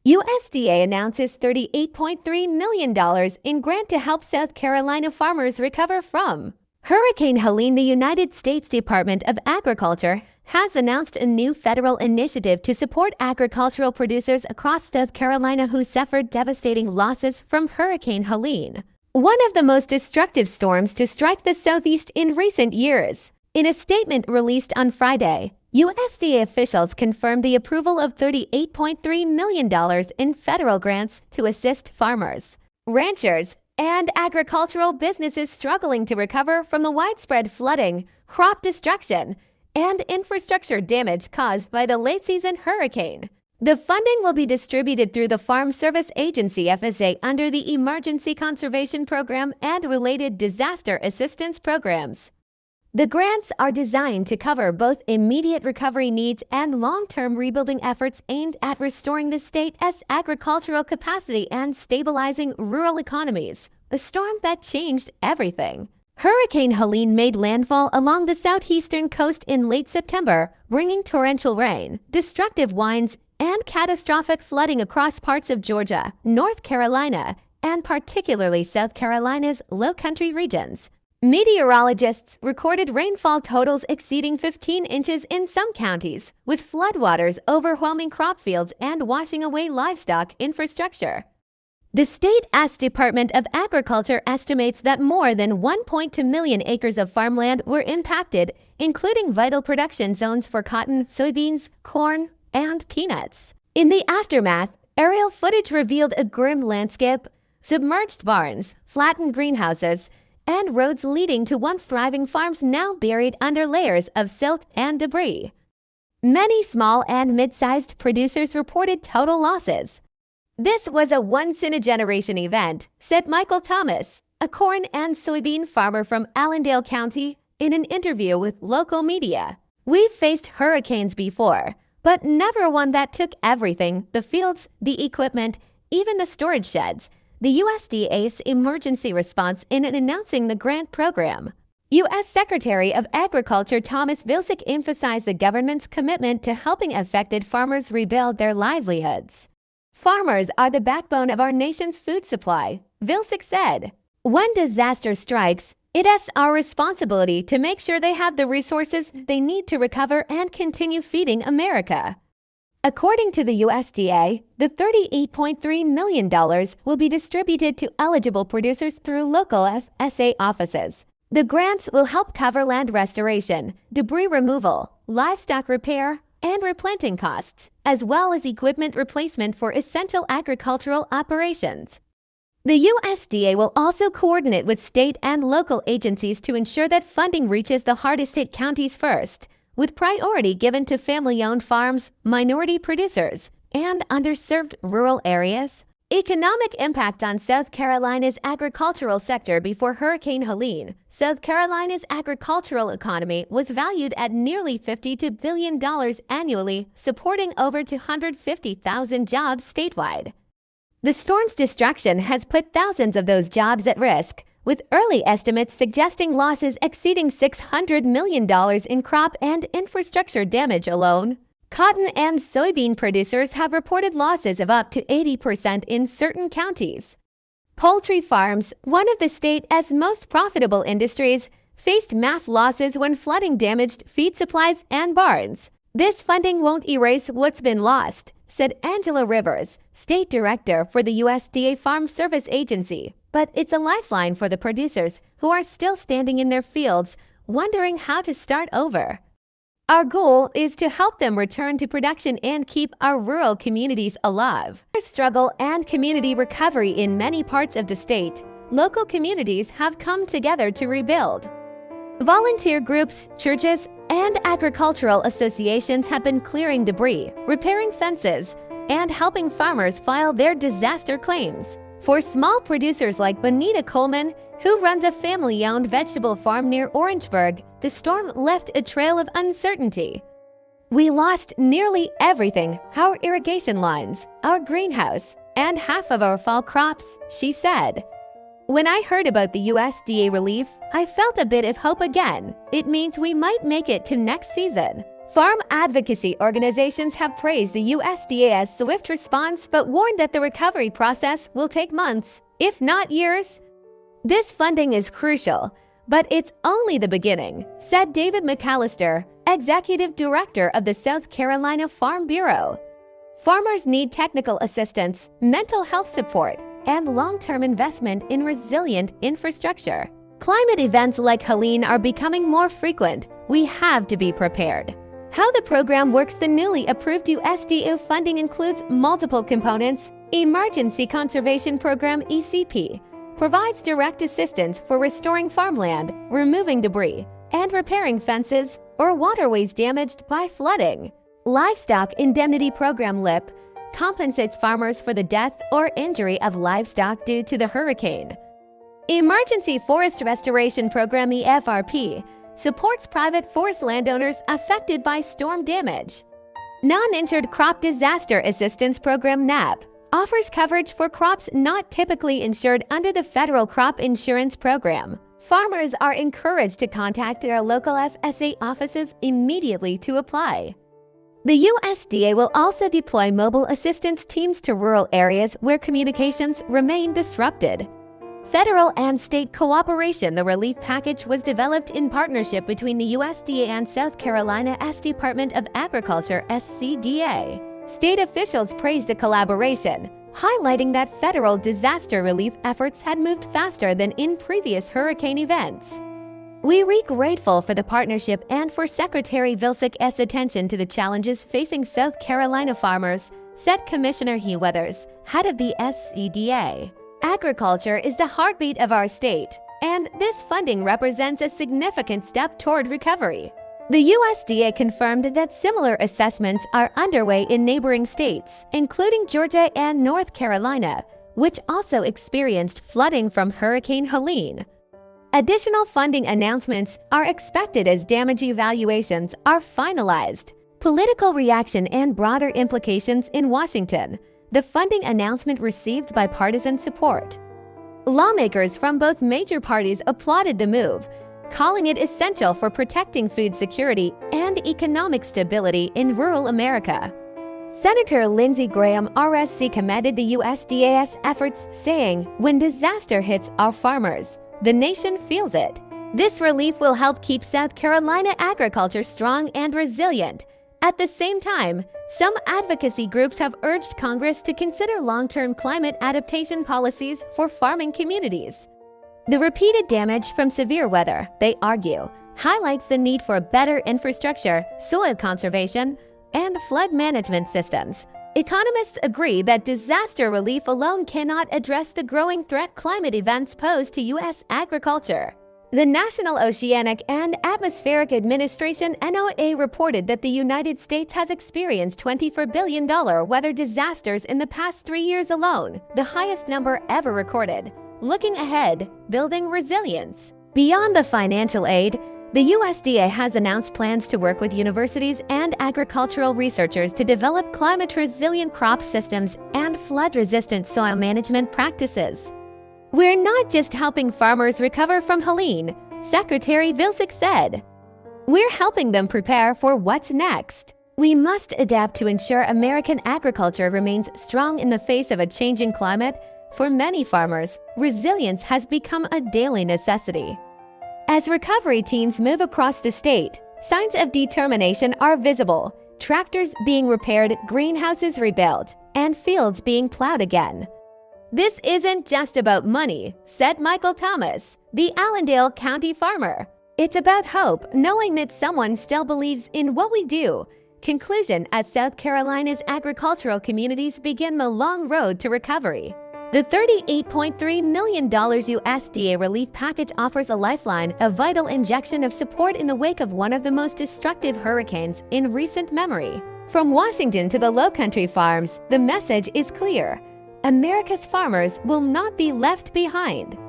USDA announces $38.3 million in grant to help South Carolina farmers recover from Hurricane Helene. The United States Department of Agriculture has announced a new federal initiative to support agricultural producers across South Carolina who suffered devastating losses from Hurricane Helene, one of the most destructive storms to strike the Southeast in recent years. In a statement released on Friday, USDA officials confirmed the approval of $38.3 million in federal grants to assist farmers, ranchers, and agricultural businesses struggling to recover from the widespread flooding, crop destruction, and infrastructure damage caused by the late-season hurricane. The funding will be distributed through the Farm Service Agency (FSA) under the Emergency Conservation Program and related disaster assistance programs. The grants are designed to cover both immediate recovery needs and long-term rebuilding efforts aimed at restoring the state's agricultural capacity and stabilizing rural economies, a storm that changed everything. Hurricane Helene made landfall along the southeastern coast in late September, bringing torrential rain, destructive winds, and catastrophic flooding across parts of Georgia, North Carolina, and particularly South Carolina's low-country regions. Meteorologists recorded rainfall totals exceeding 15 inches in some counties, with floodwaters overwhelming crop fields and washing away livestock infrastructure. The state's Department of Agriculture estimates that more than 1.2 million acres of farmland were impacted, including vital production zones for cotton, soybeans, corn, and peanuts. In the aftermath, aerial footage revealed a grim landscape: submerged barns, flattened greenhouses, and roads leading to once thriving farms now buried under layers of silt and debris. Many small and mid-sized producers reported total losses. "This was a once-in-a-generation event," said Michael Thomas, a corn and soybean farmer from Allendale County, in an interview with local media. "We've faced hurricanes before, but never one that took everything: the fields, the equipment, even the storage sheds," the USDA's emergency response in announcing the grant program. U.S. Secretary of Agriculture Thomas Vilsack emphasized the government's commitment to helping affected farmers rebuild their livelihoods. "Farmers are the backbone of our nation's food supply," Vilsack said. "When disaster strikes, it is our responsibility to make sure they have the resources they need to recover and continue feeding America." According to the USDA, the $38.3 million will be distributed to eligible producers through local FSA offices. The grants will help cover land restoration, debris removal, livestock repair, and replanting costs, as well as equipment replacement for essential agricultural operations. The USDA will also coordinate with state and local agencies to ensure that funding reaches the hardest hit counties first, with priority given to family-owned farms, minority producers, and underserved rural areas. Economic impact on South Carolina's agricultural sector. Before Hurricane Helene, South Carolina's agricultural economy was valued at nearly $52 billion annually, supporting over 250,000 jobs statewide. The storm's destruction has put thousands of those jobs at risk, with early estimates suggesting losses exceeding $600 million in crop and infrastructure damage alone. Cotton and soybean producers have reported losses of up to 80% in certain counties. Poultry farms, one of the state's most profitable industries, faced mass losses when flooding damaged feed supplies and barns. "This funding won't erase what's been lost," said Angela Rivers, state director for the USDA Farm Service Agency, "but it's a lifeline for the producers who are still standing in their fields, wondering how to start over. Our goal is to help them return to production and keep our rural communities alive." Struggle and community recovery. In many parts of the state, local communities have come together to rebuild. Volunteer groups, churches, and agricultural associations have been clearing debris, repairing fences, and helping farmers file their disaster claims. For small producers like Bonita Coleman, who runs a family-owned vegetable farm near Orangeburg, the storm left a trail of uncertainty. "We lost nearly everything: our irrigation lines, our greenhouse, and half of our fall crops," she said. "When I heard about the USDA relief, I felt a bit of hope again. It means we might make it to next season." Farm advocacy organizations have praised the USDA's swift response but warned that the recovery process will take months, if not years. This funding is crucial, but it's only the beginning, said David McAllister, Executive Director of the South Carolina Farm Bureau. Farmers need technical assistance, mental health support, and long-term investment in resilient infrastructure. Climate events like Helene are becoming more frequent. We have to be prepared. How the program works: the newly approved USDA funding includes multiple components. Emergency Conservation Program (ECP) provides direct assistance for restoring farmland, removing debris, and repairing fences or waterways damaged by flooding. Livestock Indemnity Program (LIP) compensates farmers for the death or injury of livestock due to the hurricane. Emergency Forest Restoration Program (EFRP) supports private forest landowners affected by storm damage. Non-Insured Crop Disaster Assistance Program (NAP) offers coverage for crops not typically insured under the Federal Crop Insurance Program. Farmers are encouraged to contact their local FSA offices immediately to apply. The USDA will also deploy mobile assistance teams to rural areas where communications remain disrupted. Federal and state cooperation: the relief package was developed in partnership between the USDA and South Carolina's Department of Agriculture (SCDA). State officials praised the collaboration, highlighting that federal disaster relief efforts had moved faster than in previous hurricane events. We are grateful for the partnership and for Secretary Vilsack's attention to the challenges facing South Carolina farmers, said Commissioner Hugh Weathers, head of the SCDA. Agriculture is the heartbeat of our state, and this funding represents a significant step toward recovery. The USDA confirmed that similar assessments are underway in neighboring states, including Georgia and North Carolina, which also experienced flooding from Hurricane Helene. Additional funding announcements are expected as damage evaluations are finalized. Political reaction and broader implications in Washington: the funding announcement received bipartisan support. Lawmakers from both major parties applauded the move, calling it essential for protecting food security and economic stability in rural America. Senator Lindsey Graham, RSC, commended the USDA's efforts, saying, "When disaster hits our farmers, the nation feels it. This relief will help keep South Carolina agriculture strong and resilient." At the same time, some advocacy groups have urged Congress to consider long-term climate adaptation policies for farming communities. The repeated damage from severe weather, they argue, highlights the need for better infrastructure, soil conservation, and flood management systems. Economists agree that disaster relief alone cannot address the growing threat climate events pose to U.S. agriculture. The National Oceanic and Atmospheric Administration (NOAA) reported that the United States has experienced $24 billion weather disasters in the past 3 years alone, the highest number ever recorded. Looking ahead, building resilience. Beyond the financial aid, the USDA has announced plans to work with universities and agricultural researchers to develop climate-resilient crop systems and flood-resistant soil management practices. "We're not just helping farmers recover from Helene," Secretary Vilsack said. "We're helping them prepare for what's next. We must adapt to ensure American agriculture remains strong in the face of a changing climate. For many farmers, resilience has become a daily necessity." As recovery teams move across the state, signs of determination are visible: tractors being repaired, greenhouses rebuilt, and fields being plowed again. "This isn't just about money," said Michael Thomas, the Allendale County farmer. "It's about hope, knowing that someone still believes in what we do." Conclusion: as South Carolina's agricultural communities begin the long road to recovery. The $38.3 million USDA relief package offers a lifeline, a vital injection of support in the wake of one of the most destructive hurricanes in recent memory. From Washington to the Lowcountry farms, the message is clear: America's farmers will not be left behind.